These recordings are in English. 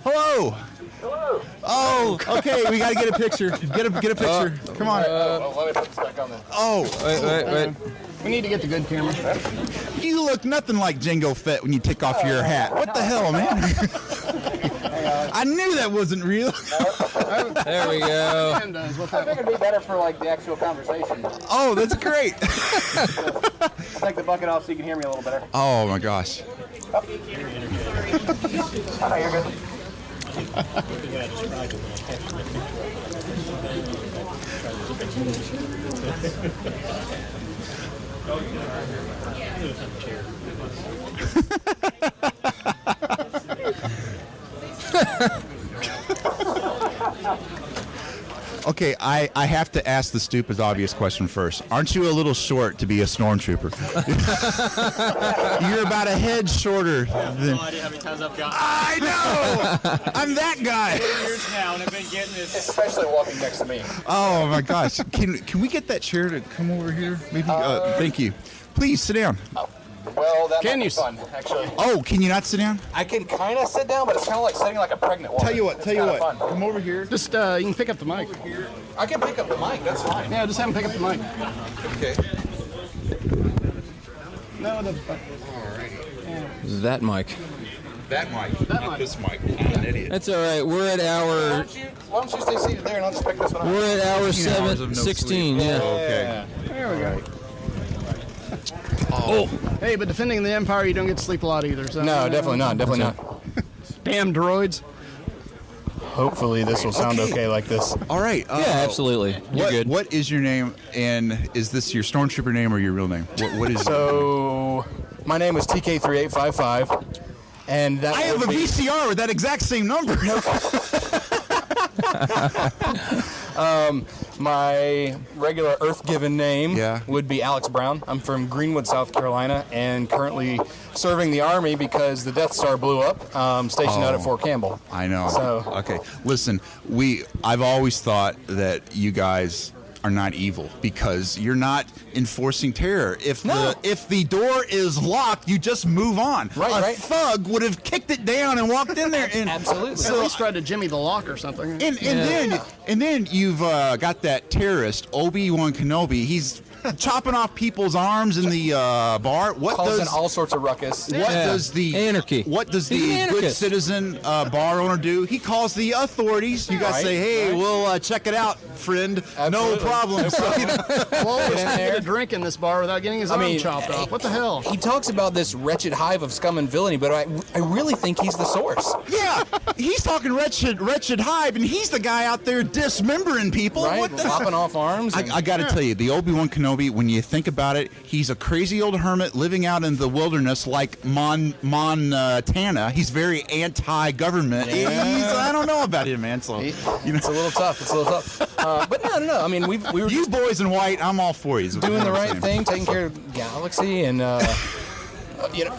Hello. Hello. Oh, okay. We got to get a picture. Get a picture. Come on. Let me put this back on there. Oh, Wait. We need to get the good camera. you look nothing like Jango Fett when you take off your hat. What the hell, man? I knew that wasn't real. There we go. I I think it'd be better for like the actual conversation. Oh, that's great. I'll take the bucket off so you can hear me a little better. Oh my gosh. Oh, you're good. Okay, I have to ask the stupid obvious question first. Aren't you a little short to be a stormtrooper? You're about a head shorter than... No idea how many times I've gotten I know! I'm that guy! years now, and I've been getting this. Especially walking next to me. Oh my gosh. Can we get that chair to come over here? Maybe thank you. Please sit down. Well, that Can might you be fun, actually. Oh, can you not sit down? I can kind of sit down, but it's kind of like sitting like a pregnant woman. Tell you what, It's kinda fun. come over here. Just, you can pick up the mic. I can pick up the mic, that's fine. Yeah, just have him pick up the mic. Okay. No, That mic. That mic, not this mic. I'm an idiot. That's all right. We're at hour. Why don't you stay seated there and I'll just pick this one up? We're at hour 16 hours of no 16. sleep. Yeah. Okay. there we go. Oh. Hey, but defending the Empire, you don't get to sleep a lot either. So No, definitely not. Definitely not. Damn droids. Hopefully this will sound okay like this. All right. Yeah, absolutely. You're good. What is your name, and is this your stormtrooper name or your real name? What is it? So, my name is TK3855, and that I have a would be- VCR with that exact same number. My regular Earth-given name Yeah. would be Alex Brown. I'm from Greenwood, South Carolina, and currently serving the Army because the Death Star blew up, stationed out at Fort Campbell. I know. So- Okay, listen, I've always thought that you guys are not evil because you're not enforcing terror. If the door is locked, you just move on. Right. Thug would have kicked it down and walked in there. And Absolutely. At least tried to jimmy the lock or something. And then you've got that terrorist Obi-Wan Kenobi. He's chopping off people's arms in the bar. What Causing does all sorts of ruckus. what does the Anarchy. What does He's an the good anarchist. citizen bar owner do? He calls the authorities. You guys Right, say, "Hey, right. we'll check it out, friend. No Absolutely. problem." So, you know, Well, Get he's in trying to there. get a drink in this bar without getting his arm chopped off. What the hell? He talks about this wretched hive of scum and villainy, but I really think he's the source. yeah, he's talking wretched hive, and he's the guy out there dismembering people. Right? What the? Lopping off arms. and- I got to tell you, the Obi-Wan Kenobi, when you think about it, he's a crazy old hermit living out in the wilderness like Montana. He's very anti-government. I don't know about him, man. So, It's a little tough. It's a little tough. But no. I mean, we were you boys in white, I'm all for you. is what doing I'm the right saying. thing, taking care of the galaxy, and you know.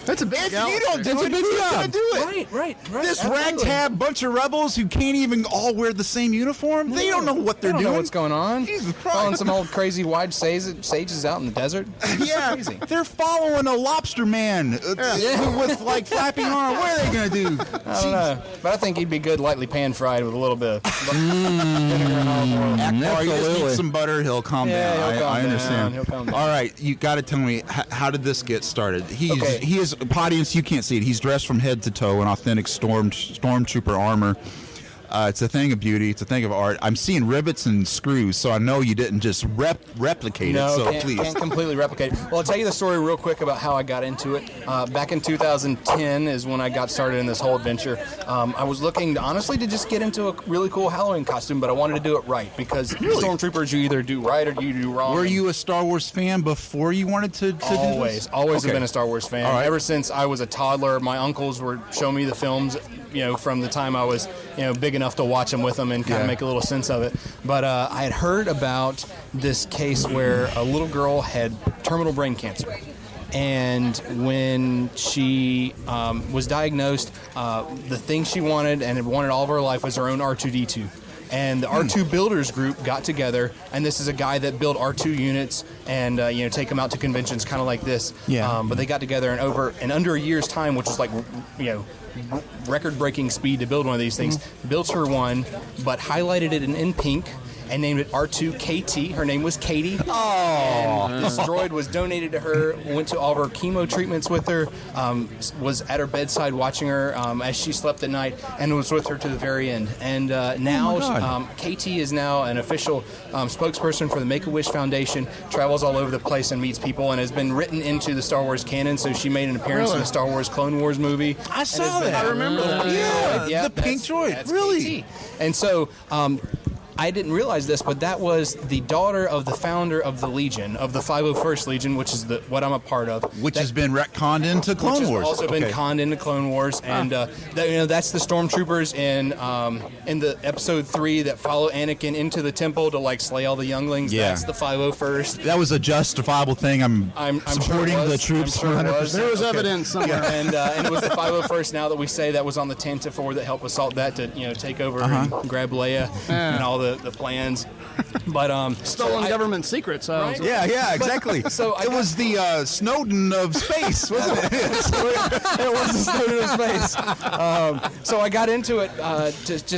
That's a big If galaxy. you don't do That's a it, big who's job. gonna do it? Right. This absolutely. ragtag bunch of rebels who can't even all wear the same uniform. They don't know what they're They don't doing. know what's going on. Jesus Christ. Following some old crazy wide sages out in the desert. Yeah, Crazy. they're following a lobster man with like flapping arm. What are they gonna do? I don't know. But I think he'd be good lightly pan-fried with a little bit of vinegar and olive oil. Akbar, you just Absolutely. need some butter. He'll calm Yeah, down. he'll calm I down. understand. He'll calm down. All right, you got to tell me how did this get started? Okay. He is audience. You can't see it. He's dressed from head to toe in authentic stormtrooper armor. It's a thing of beauty. It's a thing of art. I'm seeing rivets and screws, so I know you didn't just replicate No, it. So can't, please. can't completely replicate it. Well, I'll tell you the story real quick about how I got into it. Back in 2010 is when I got started in this whole adventure. I was looking, honestly, to just get into a really cool Halloween costume, but I wanted to do it right because Stormtroopers, you either do right or you do wrong. Were you a Star Wars fan before you wanted to do Always, this? always Okay. have been a Star Wars fan. All right. Ever since I was a toddler, my uncles were showing me the films, from the time I was, big enough to watch them with them and kind Yeah. of make a little sense of it. But I had heard about this case where a little girl had terminal brain cancer. And when she was diagnosed, the thing she wanted and had wanted all of her life was her own R2-D2. and the R2 builders group got together, and this is a guy that built R2 units and take them out to conventions kind of like this. Yeah. But they got together and under a year's time, which is like record-breaking speed to build one of these things, built her one, but highlighted it in pink and named it R2KT. Her name was Katie. Oh. And this droid was donated to her, went to all of her chemo treatments with her, was at her bedside watching her as she slept at night, and was with her to the very end. And now KT is now an official spokesperson for the Make-A-Wish Foundation, travels all over the place and meets people, and has been written into the Star Wars canon, so she made an appearance in the Star Wars Clone Wars movie. I saw that. I remember that. Yeah, the pink droid. That's Really? KT. And so I didn't realize this, but that was the daughter of the founder of the Legion, of the 501st Legion, which is what I'm a part of. Which has been retconned into Clone Which Wars. has also been conned into Clone Wars, and that's the stormtroopers in the episode 3 that follow Anakin into the temple to slay all the younglings. Yeah. That's the 501st. That was a justifiable thing. I'm supporting sure it the was. troops. I'm sure it 100%. was. There was evidence somewhere. And it was the 501st now that we say that was on the Tantive 4 that helped assault that to take over and grab Leia and all the plans. But Stolen government secrets. Right? Yeah, exactly. It was the Snowden of space, wasn't it? It was the Snowden of space. So I got into it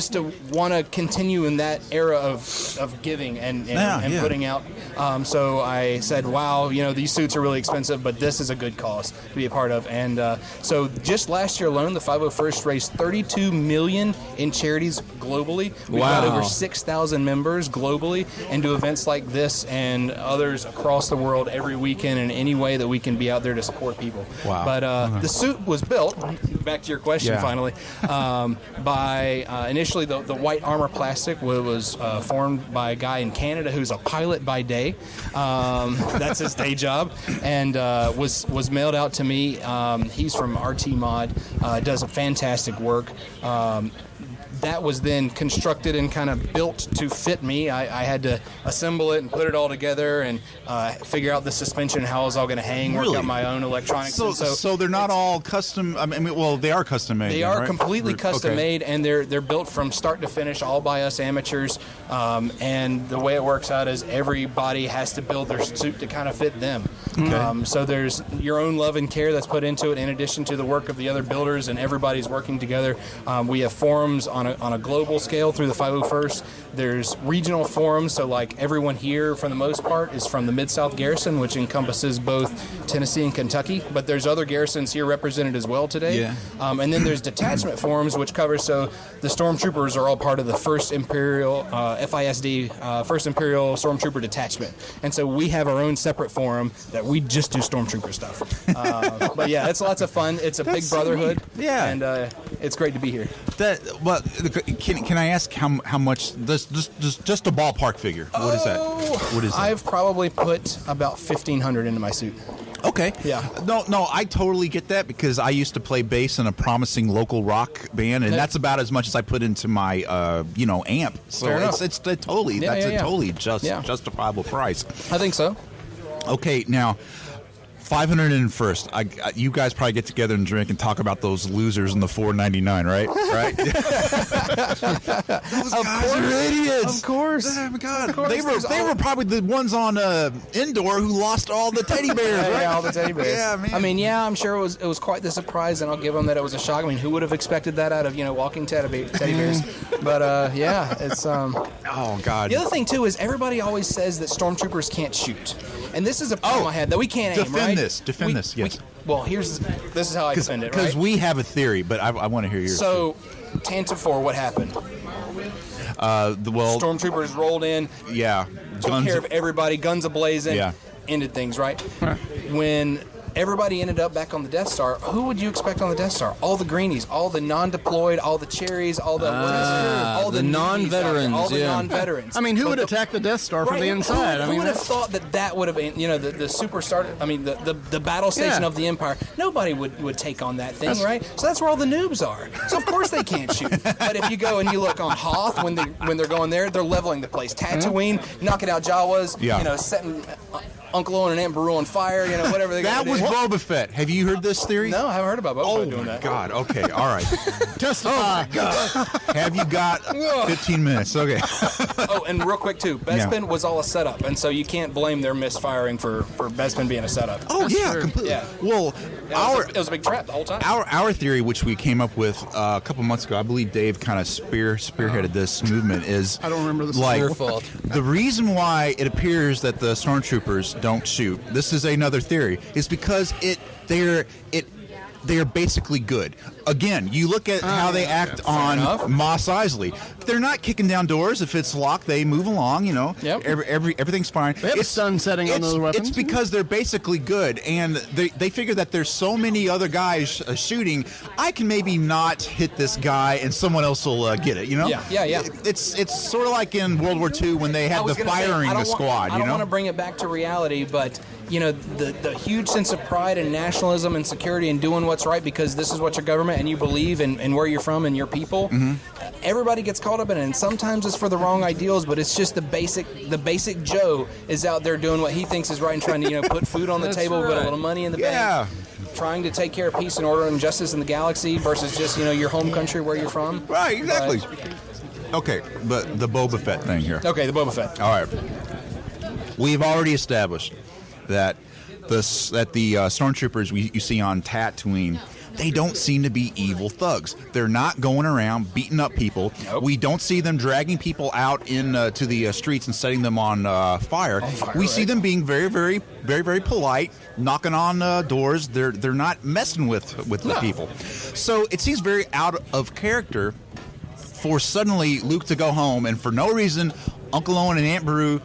to want to continue in that era of giving and putting out. So I said, wow, these suits are really expensive, but this is a good cause to be a part of. And so just last year alone, the 501st raised $32 million in charities globally. We've got over 6,000 members globally, and do events like this and others across the world every weekend in any way that we can be out there to support people. Wow. But the suit was built, back to your question finally, by initially the white armor plastic was formed by a guy in Canada who's a pilot by day. That's his day job, and was mailed out to me. He's from RT Mod, does a fantastic work. That was then constructed and kind of built to fit me. I had to assemble it and put it all together and figure out the suspension, how it was all going to hang, work out my own electronics. So they're not all custom. They are custom made. They are completely custom made, and they're built from start to finish, all by us amateurs. And the way it works out is everybody has to build their suit to kind of fit them. Okay. So there's your own love and care that's put into it, in addition to the work of the other builders, and everybody's working together. We have forums on a global scale through the 501st. There's regional forums, so everyone here, for the most part, is from the Mid-South Garrison, which encompasses both Tennessee and Kentucky, but there's other garrisons here represented as well today. Yeah. And then there's detachment forums, which covers, so the Stormtroopers are all part of the 1st Imperial, FISD, 1st Imperial Stormtrooper Detachment. And so we have our own separate forum that we just do Stormtrooper stuff. But yeah, it's lots of fun. It's a big brotherhood. Yeah. And it's great to be here. Can I ask how much? Just a ballpark figure. What is that? What is that? I've probably put about $1,500 into my suit. Okay. Yeah. No, I totally get that, because I used to play bass in a promising local rock band, and that's about as much as I put into my amp. So it's totally totally justifiable price. I think so. Okay, now 501st. You guys probably get together and drink and talk about those losers in the $4.99, right? Right. Those guys are idiots. Of course. Oh my God. They were probably the ones on Indoor who lost all the teddy bears, right? Yeah, all the teddy bears. Yeah, man. I'm sure it was quite the surprise, and I'll give them that it was a shock. Who would have expected that out of walking teddy bears? But it's. Oh God. The other thing too is everybody always says that stormtroopers can't shoot, and this is a problem I had, that we can't aim. Right? Defend this. Yes. This is how I defend it. Because we have a theory, but I want to hear yours. So, Tantive 4, what happened? Stormtroopers rolled in. Yeah. Took care of everybody. Guns a-blazing. Yeah. Ended things, right? When everybody ended up back on the Death Star, who would you expect on the Death Star? All the greenies, all the non-deployed, all the cherries, all the non-veterans. All the non-veterans. Who would attack the Death Star from the inside? Who would have thought that would have been, the super star? The battle station of the Empire. Nobody would take on that thing, right? So that's where all the noobs are. So of course they can't shoot. But if you go and you look on Hoth when they're going there, they're leveling the place. Tatooine, knocking out Jawas. Yeah. Setting Uncle Owen and Aunt Beru on fire, whatever they That gotta was do. Boba Fett. Have you heard this theory? No, I haven't heard about Boba Oh Fett doing my that. God. Okay. All right. Testify. Have you got 15 minutes? Okay. Oh, and real quick too, Bespin was all a setup, and so you can't blame their misfiring for Bespin being a setup. Oh yeah, true. completely. Yeah. Well, It was a big trap the whole time. our theory, which we came up with a couple months ago, I believe Dave kind of spearheaded this movement, is I don't remember this. like Your fault. the reason why it appears that the stormtroopers don't shoot. This is another theory. Is because they're basically good. Again, you look at how they act on enough. Mos Eisley. They're not kicking down doors. If it's locked, they move along. Yep. Everything's fine. They have a stun setting on those weapons. It's because they're basically good, and they figure that there's so many other guys shooting. I can maybe not hit this guy, and someone else will get it. Yeah. It's sort of like in World War II when they I had was the gonna say, firing I don't squad. I don't want to bring it back to reality, but the huge sense of pride and nationalism and security and doing what's right because this is what your government and you believe and where you're from and your people. Mm-hmm. Everybody gets caught up in it, and sometimes it's for the wrong ideals, but it's just the basic Joe is out there doing what he thinks is right and trying to put food on the table, put a little money in the Yeah. bank, trying to take care of peace and order and justice in the galaxy versus just your home country where you're from. Right, exactly. Okay, but the Boba Fett thing here. Okay, the Boba Fett. All right. We've already established that the stormtroopers you see on Tatooine, they don't seem to be evil thugs. They're not going around beating up people. Nope. We don't see them dragging people out to the streets and setting them on fire. We see them being very, very, very, very polite, knocking on doors. They're not messing with the people. So it seems very out of character for suddenly Luke to go home and for no reason Uncle Owen and Aunt Beru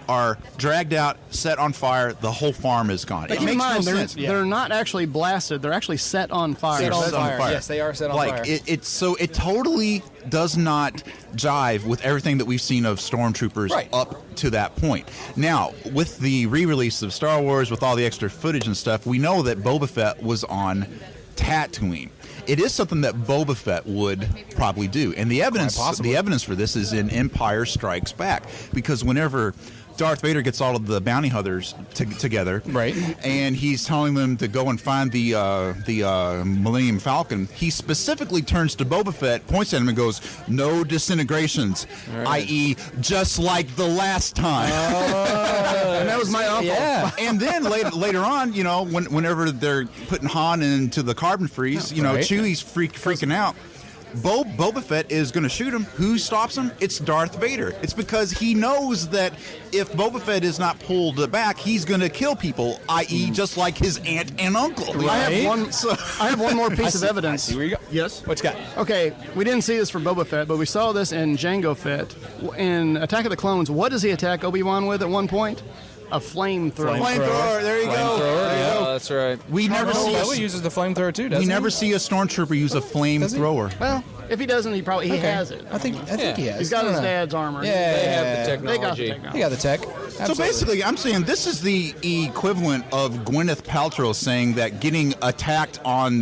are dragged out, set on fire. The whole farm is gone. But It keep in makes no mind, sense. they're not actually blasted. They're actually set on fire. Set on Set on fire. fire. Yes, they are set on fire. It totally does not jive with everything that we've seen of stormtroopers Right. up to that point. Now, with the re-release of Star Wars, with all the extra footage and stuff, we know that Boba Fett was on Tatooine. It is something that Boba Fett would probably do, and the evidence for this is in Empire Strikes Back, because whenever Darth Vader gets all of the bounty hunters together, Right. and he's telling them to go and find the Millennium Falcon, he specifically turns to Boba Fett, points at him, and goes, "No disintegrations, i.e., just like the last time." And that was my uncle. Yeah. And then later on, whenever they're putting Han into the carbon freeze, Right. Chewie's freaking out. Boba Fett is going to shoot him. Who stops him? It's Darth Vader. It's because he knows that if Boba Fett is not pulled back, he's going to kill people, i.e., just like his aunt and uncle. I have one more piece of I evidence. see where you go. Yes. What you got? Okay, we didn't see this for Boba Fett, but we saw this in Jango Fett. In Attack of the Clones, what does he attack Obi-Wan with at one point? A flamethrower. Flamethrower. There you go. Yeah, that's right. We never see Boba uses the flamethrower too, doesn't we he? never see a stormtrooper use a flamethrower. Well, if he doesn't, he has it. I think he has. He's got I his don't know. dad's armor. Yeah, They have the They got the technology. technology. He got the tech. So Absolutely. basically, I'm saying this is the equivalent of Gwyneth Paltrow saying that getting attacked on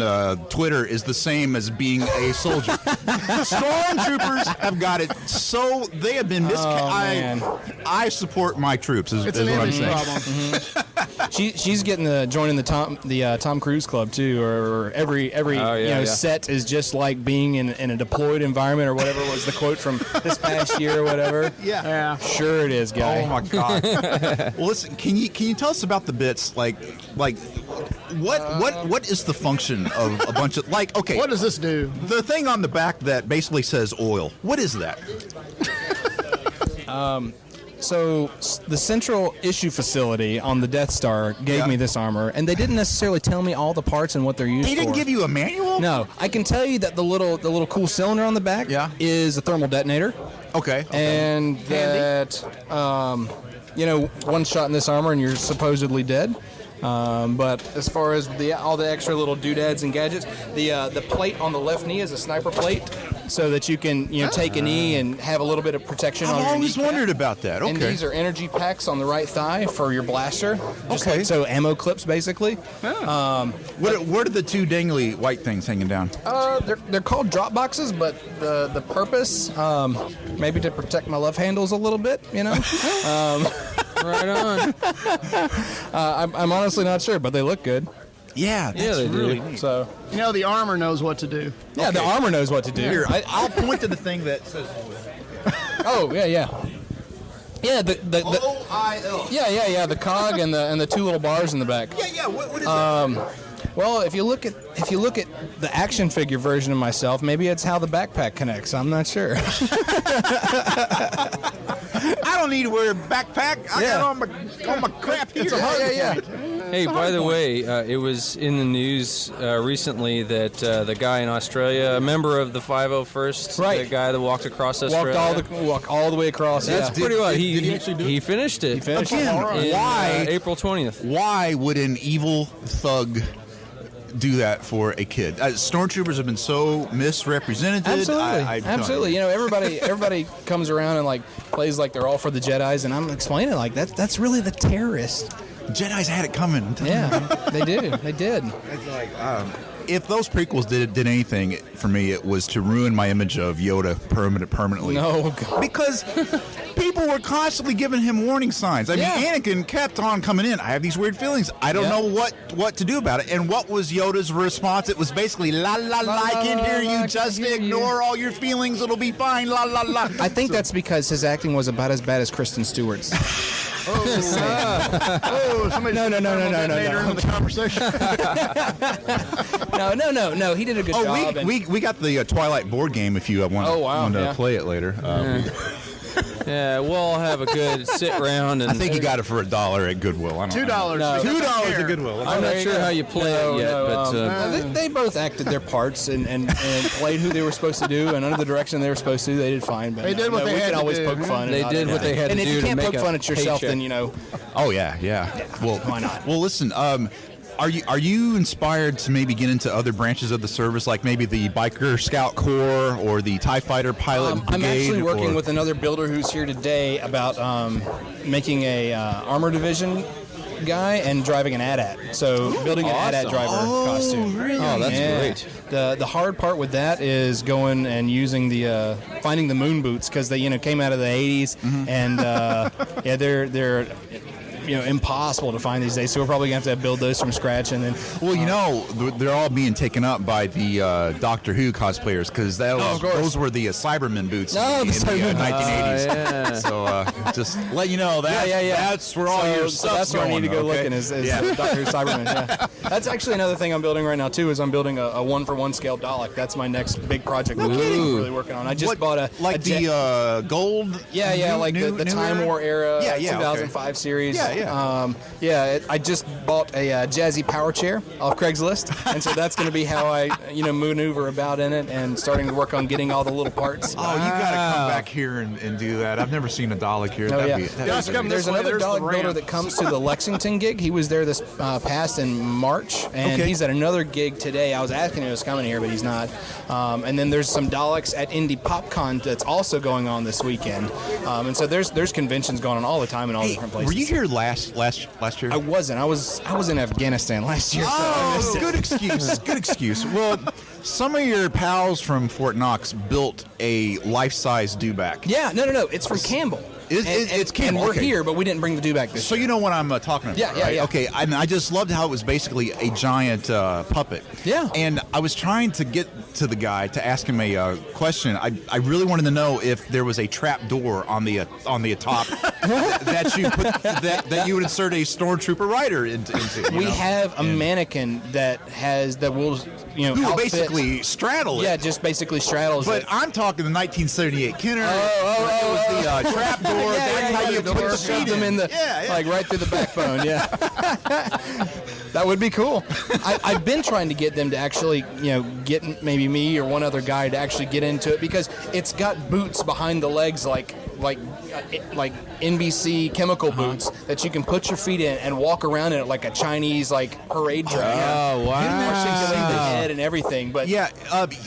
Twitter is the same as being a soldier. Stormtroopers have got it so they have been man. I support my troops. Is It's what an I'm image saying. problem. She's getting joining the Tom Cruise club too, or every yeah. set is just like being in a deployed environment or whatever was the quote from this past year or whatever. Yeah. Sure it is, guy. Oh my God! Well, listen. Can you tell us about the bits? Like what is the function of a bunch of okay? What does this do? The thing on the back that basically says oil. What is that? So the central issue facility on the Death Star gave me this armor, and they didn't necessarily tell me all the parts and what they're used for. They didn't give you a manual? No, I can tell you that the little cool cylinder on the back is a thermal detonator. Okay. And that one shot in this armor and you're supposedly dead. But as far as all the extra little doodads and gadgets, the plate on the left knee is a sniper plate, so that you can take a knee and have a little bit of protection. I've on your always kneecap. wondered about that. Okay. And these are energy packs on the right thigh for your blaster. Just Okay. so ammo clips, basically. What are the two dangly white things hanging down? They're called drop boxes, but the purpose maybe to protect my love handles a little bit. Right on. I'm honestly not sure, but they look good. Yeah, that's they do. really neat. So The armor knows what to do. yeah, the armor knows what to do. Here, I'll point to the thing that says Oh yeah. Yeah, the OIL. yeah, the cog and the two little bars in the back. Yeah. What is that? Well, if you look at the action figure version of myself, maybe it's how the backpack connects. I'm not sure. I don't need to wear a backpack. I got all my crap here. Yeah. Hey, by the way, it was in the news recently that the guy in Australia, a member of the 501st, Right. the guy that walked across Australia. Walk all the way across. That's yeah. pretty well. did he actually do it? He finished it. He finished it. Again, In, why? April 20th. Why would an evil thug do that for a kid? Stormtroopers have been so misrepresented. Absolutely, absolutely. You know, everybody comes around and like plays like they're all for the Jedis, and I'm explaining like that's really the terrorist. Jedi's had it coming. Yeah, they did. It's like, if those prequels did anything for me, it was to ruin my image of Yoda permanently. No, God. Because people were constantly giving him warning signs. I mean, Anakin kept on coming in. I have these weird feelings. I don't know what to do about it. And what was Yoda's response? It was basically, la, la, la, I can hear you. Just ignore all your feelings. It'll be fine. La, la, la. I think that's because his acting was about as bad as Kristen Stewart's. Somebody No. Vader into the conversation. No. He did a good Oh, job. we got the Twilight board game if you want to play it later. Yeah, we'll all have a good sit round. And I think you got it for $1 at Goodwill. I don't know. $2. No. $2 at Goodwill. I'm not sure how you play it yet, but they both acted their parts and played who they were supposed to do, and under the direction they were supposed to. They did fine. But They did what they we had can to always do. poke fun. They did what they had and to if do you to can't make poke a fun at yourself, paycheck. then Oh yeah. Well, why not? Well, listen. Are you inspired to maybe get into other branches of the service, like maybe the Biker Scout Corps or the TIE Fighter Pilot I'm Brigade? actually working with another builder who's here today about making a armor division guy and driving an AT-AT. So building an AT-AT driver costume. Really? Oh, that's great. The hard part with that is going and using the finding the moon boots, because they came out of the 80s and they're impossible to find these days. So we're probably gonna have to build those from scratch, and then they're all being taken up by the Doctor Who cosplayers, because those were the Cybermen boots in the Cybermen. 1980s. yeah. So just let you know that that's where all your so stuff's that's where I need to go going, okay? looking is Doctor Who Cyberman. Yeah. That's actually another thing I'm building right now too. Is I'm building a 1-for-1 scale Dalek. That's my next big project. I'm really working on. I just bought a gold. the Time War era 2005 okay. series. Yeah. I just bought a jazzy power chair off Craigslist, and so that's going to be how I maneuver about in it, and starting to work on getting all the little parts. Oh, you got to come back here and do that. I've never seen a Dalek here. Oh, yeah. This There's way, another there's the Dalek builder ramp. that comes to the Lexington gig. He was there this past in March, and he's at another gig today. I was asking him if he was coming here, but he's not. And then there's some Daleks at Indie PopCon that's also going on this weekend. And so there's conventions going on all the time in all different places. Were you here last year? I wasn't. I was in Afghanistan last year. So I missed it. Good excuse. Good excuse. Well, some of your pals from Fort Knox built a life-size dewback. Yeah, no. It's from Campbell. It's Campbell. And we're okay. here, but we didn't bring the dewback this So year. you know what I'm talking about, Yeah. right? Okay, I just loved how it was basically a giant puppet. Yeah. And I was trying to get to the guy to ask him a question. I really wanted to know if there was a trap door on the top that you put that you would insert a stormtrooper rider into. We have a mannequin that will who will outfit- basically straddle it. Yeah, just basically straddles But it. I'm talking the 1978 Kenner. It was the trap door. That's how you put the shove feet them in the like right through the backbone. Yeah, that would be cool. I've been trying to get them to actually, get maybe me or one other guy to actually get into it, because it's got boots behind the legs like NBC chemical boots that you can put your feet in and walk around in it like a Chinese parade dress. Oh, wow. Articulate the head and everything, but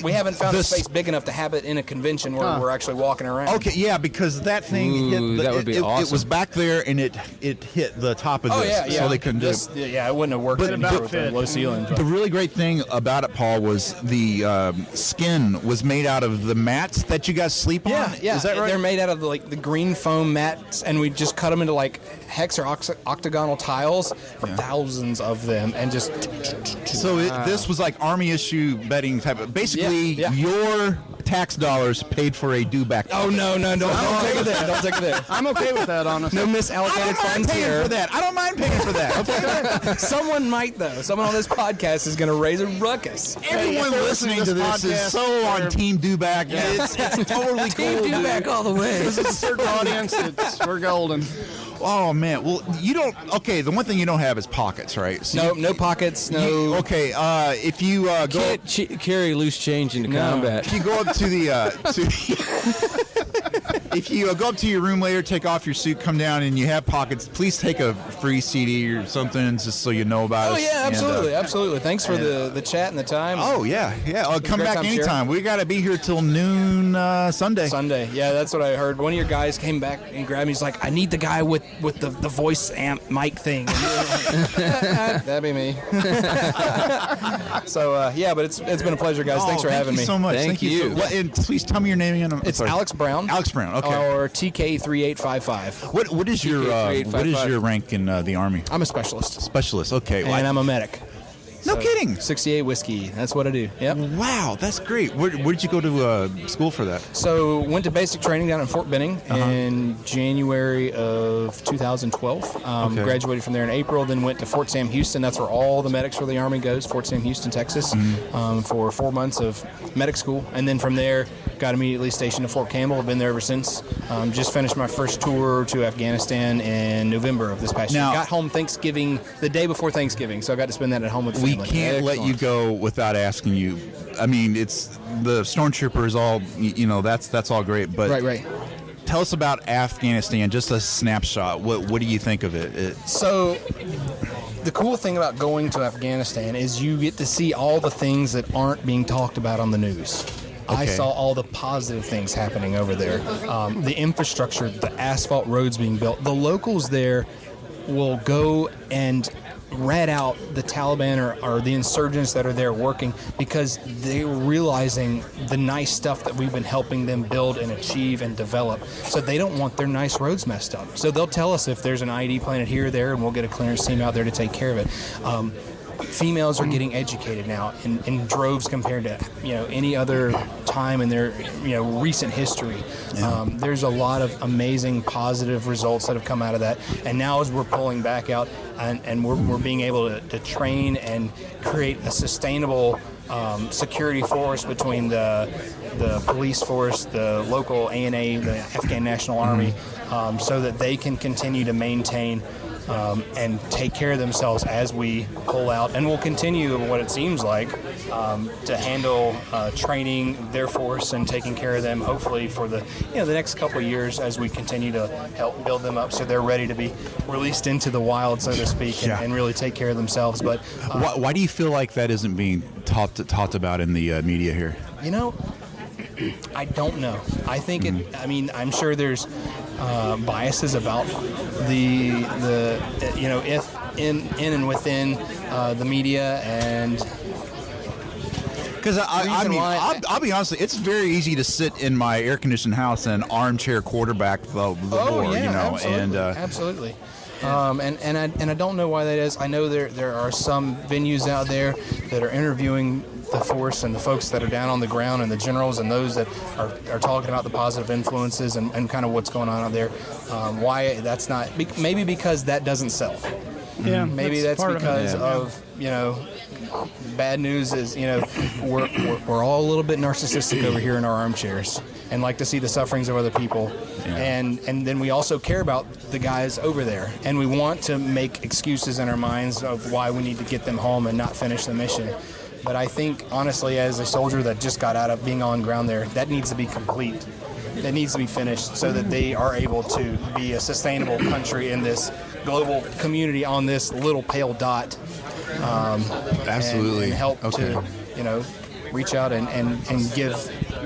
we haven't found a space big enough to have it in a convention where we're actually walking around. Okay, yeah, because that thing Ooh, hit that would be it awesome. was back there and it hit the top of this, so they couldn't do it. Yeah, it wouldn't have worked. It about with a fit. low ceiling. The really great thing about it, Paul, was the skin was made out of the mats that you guys sleep on. Yeah. Is that right? They're made out of the green foam mats, and we just cut them into like hex or octagonal tiles for thousands of them, and just So this was like Army issue bedding type of. Basically, Yeah. your tax dollars paid for a do-back. no, don't take it there. Don't take it there. I'm okay with that, honestly. No I misallocated don't mind funds paying here. for that. I don't mind paying for that. Someone might though. Someone on this podcast is going to raise a ruckus. Everyone if they're listening to listening this to this is so podcast, on Team Do-Back. It's totally cool, dude. all the way. This is a certain audience. We're golden. Oh man, well you don't. Okay, the one thing you don't have is pockets, right? So No pockets. No. okay, if you go, Can't carry loose change into combat. if you go up to the, if you go up to your room later, take off your suit, come down, and you have pockets, please take a free CD or something just so you know about Oh us. yeah, And, absolutely, absolutely. Thanks for the chat and the time. oh yeah. Come great back time, anytime. We got to be here till noon Sunday. Sunday. Yeah, that's what I heard. One of your guys came back and grabbed me. He's like, I need the guy with the voice amp mic thing. And you're like, that'd be me. So yeah, but it's been a pleasure, guys. Thanks for having Thank me. you so much. Thank you. What, and please tell me your name again. I'm It's sorry. Alex Brown. Alex Brown. Okay. Or TK3855. What is your what is your rank in the Army? I'm a specialist, Specialist. Okay. and I'm a medic. no kidding. 68 whiskey. That's what I do. Yep. Wow, that's great. Where did you go to school for that? So went to basic training down in Fort Benning in January of 2012. Okay. Graduated from there in April. Then went to Fort Sam Houston. That's where all the medics for the Army goes. Fort Sam Houston, Texas, for 4 months of medic school. And then from there, got immediately stationed to Fort Campbell. I've been there ever since. Just finished my first tour to Afghanistan in November of this past year. Now- Got home Thanksgiving, the day before Thanksgiving. So I got to spend that at home with the We family. can't let you go without asking you. I mean, it's the stormtroopers. All you know. That's all great. But Right. tell us about Afghanistan. Just a snapshot. What do you think of it? So, the cool thing about going to Afghanistan is you get to see all the things that aren't being talked about on the news. I Okay. saw all the positive things happening over there. The infrastructure, the asphalt roads being built. The locals there will go and rat out the Taliban or the insurgents that are there working because they're realizing the nice stuff that we've been helping them build and achieve and develop. So they don't want their nice roads messed up. So they'll tell us if there's an IED planted here or there, and we'll get a clearance team out there to take care of it. Females are getting educated now in droves compared to any other time in their recent history. There's a lot of amazing positive results that have come out of that, and now as we're pulling back out and we're being able to train and create a sustainable security force between the police force, the local ANA, the Afghan National Army, so that they can continue to maintain and take care of themselves as we pull out, and we'll continue what it seems like to handle training their force and taking care of them, hopefully for the next couple of years as we continue to help build them up so they're ready to be released into the wild, so to speak, and really take care of themselves. But Why do you feel like that isn't being talked about in the media here? I don't know. I think I'm sure there's biases about the if in and within the media, and Because I mean, I'll be honest, it's very easy to sit in my air-conditioned house and armchair quarterback the war, absolutely. And I don't know why that is. I know there are some venues out there that are interviewing the force and the folks that are down on the ground and the generals and those that are talking about the positive influences and kind of what's going on out there. Why that's not, maybe because that doesn't sell. Yeah, Maybe that's part because of bad news is we're all a little bit narcissistic over here in our armchairs and like to see the sufferings of other people, and then we also care about the guys over there, and we want to make excuses in our minds of why we need to get them home and not finish the mission. But I think honestly, as a soldier that just got out of being on ground there, that needs to be complete. That needs to be finished so that they are able to be a sustainable country in this global community on this little pale dot. Absolutely. And help to, reach out and give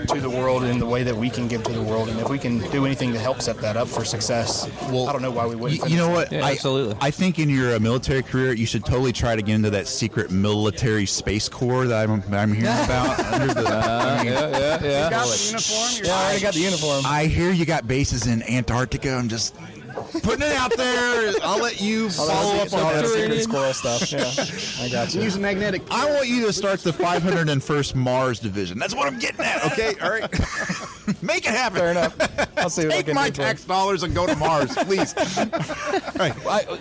to the world in the way that we can give to the world. And if we can do anything to help set that up for success, I don't know why we wouldn't. You know what? Yeah, absolutely. I think in your military career, you should totally try to get into that secret military space corps that I'm hearing about. Under the, You got the uniform? I already got the uniform. I hear you got bases in Antarctica. I'm just putting it out there. I'll let you follow up on all that that. secret squirrel stuff. Yeah, I got you. Use a magnetic. I want you to start the 501st Mars Division. That's what I'm getting at. Okay, all right. Make it happen. Fair enough. I'll see what I Take can my do for you. tax dollars and go to Mars, please. Right.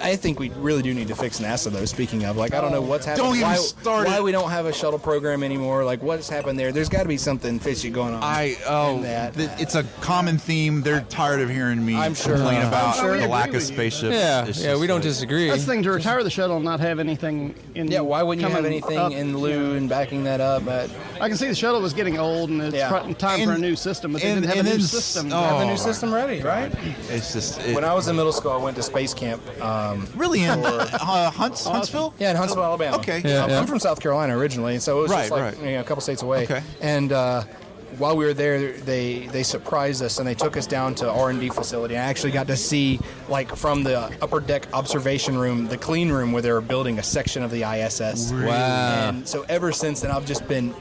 I think we really do need to fix NASA, though. Speaking of, like, I don't know what's happening. Don't even why, start why it. we don't have a shuttle program anymore? Like, what's happened there? There's got to be something fishy going on. in that. It's a common theme. They're tired of hearing me I'm sure. complain I'm about sure. the We lack agree of with you. spaceships. Yeah, It's yeah, just we don't like- disagree. That's the thing, to retire the shuttle and not have anything in. Yeah, why wouldn't you have coming anything up. in lieu and backing that up? But I can see the shuttle was getting old and it's Yeah. time for a And- new system, but they and- didn't have and a new then system. oh, have a new system ready, right? It's just When I was in middle school, I went to space camp. really in Huntsville. Yeah, in Huntsville, Alabama. Okay. Yeah, yeah. I'm from South Carolina originally, so it was just Right, like a couple states away. Okay. And while we were there, they surprised us and they took us down to R&D facility. I actually got to see, like, from the upper deck observation room, the clean room where they were building a section of the ISS. Wow. And so ever since then, I've just been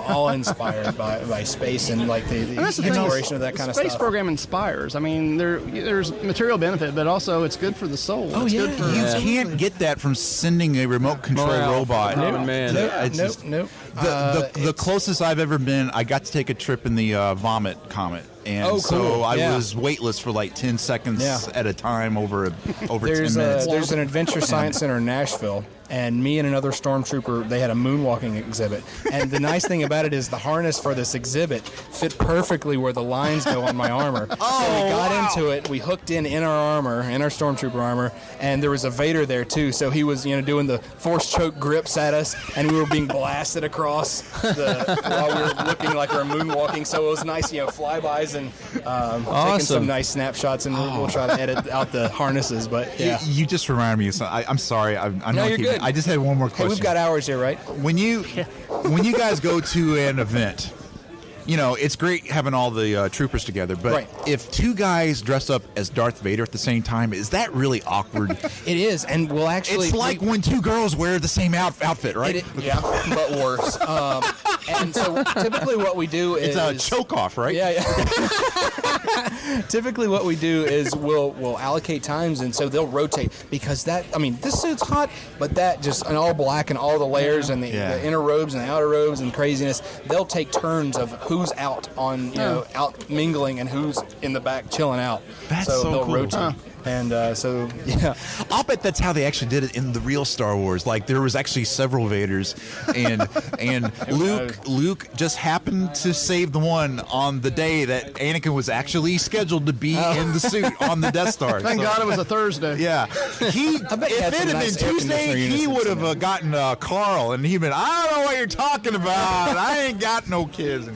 all inspired by space and like the And that's the thing, exploration of that kind of space stuff. program inspires. I mean, there's material benefit, but also it's good for the soul. Oh, It's yeah. good for You can't get that from sending a remote control Morale. robot. Common man. It's Nope, just- nope. The It's- closest I've ever been, I got to take a trip in the Vomit Comet, and Oh, so cool. I Yeah. was weightless for like 10 seconds Yeah. at a time over 10 There's minutes. an Adventure Science Center in Nashville, and me and another stormtrooper, they had a moonwalking exhibit. And the nice thing about it is the harness for this exhibit fit perfectly where the lines go on my armor. So we got into it, we hooked in our armor, in our stormtrooper armor, and there was a Vader there too. So he was doing the force choke grips at us, and we were being blasted across while we were looking like we were moonwalking. So it was nice, flybys and taking Awesome. some nice snapshots, and we'll try to edit out the harnesses. But yeah. You just reminded me of something. I'm sorry. I'm No, not you're keeping- good. I just had one more Hey, question. we've got hours here, right? when you guys go to an event, it's great having all the troopers together, but Right. if two guys dress up as Darth Vader at the same time, is that really awkward? It is, and we'll actually. It's like when two girls wear the same outfit, right? Yeah, but worse. And so typically what we do is It's a choke off, right? Yeah, yeah. Typically what we do is we'll allocate times, and so they'll rotate because this suit's hot, but that just in all black and all the layers and the inner robes and the outer robes and craziness, they'll take turns of who's out on out mingling and who's in the back chilling out. That's so so they'll cool. rotate. And so yeah. I'll bet that's how they actually did it in the real Star Wars. Like there was actually several Vaders, and Luke just happened to save the one on the day that Anakin was actually scheduled to be in the suit on the Death Star. Thank So, God it was a Thursday. Yeah, bet he if had it some had nice been air Tuesday, conditioner he units would in have gotten Carl, and he'd been, I don't know what you're talking about. I ain't got no kids.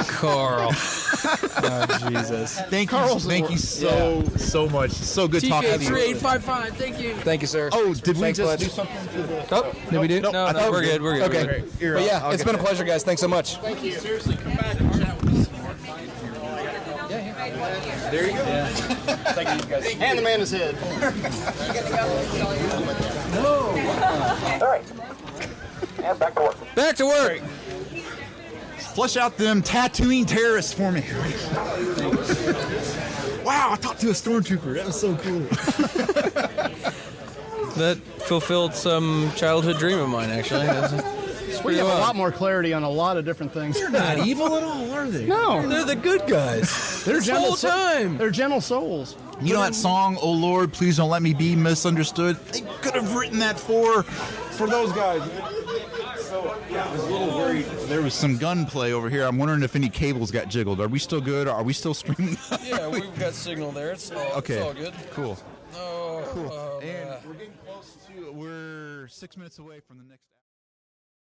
Carl. Oh, Jesus. Thank you so much. So good talking to you. 3855. Thank you. Thank you, sir. Oh, did we Thanks, just Bud. do something to the? Oh, did we do? No, we're good. We're good. Okay. We're good. But yeah, it's been a pleasure, guys. Thanks so much. Seriously, come back and chat with us more. There you go. Thank you, guys. Hand the man his head. All right. And back to work. Back to work. Flush out them tattooing terrorists for me. Wow, I talked to a stormtrooper. That was so cool. That fulfilled some childhood dream of mine, actually. We have a lot more clarity on a lot of different things. They're not evil at all, are they? No, They're the good guys. they're This gentle whole time. They're gentle souls. You know that song, "Oh Lord, please don't let me be misunderstood"? They could have written that for those guys. So, yeah, I was a little worried. There was some gunplay over here. I'm wondering if any cables got jiggled. Are we still good? Are we still streaming? Yeah, we've got signal there. It's all, Okay. it's all good. Cool. Oh, Cool. And we're getting close to. We're 6 minutes away from the next.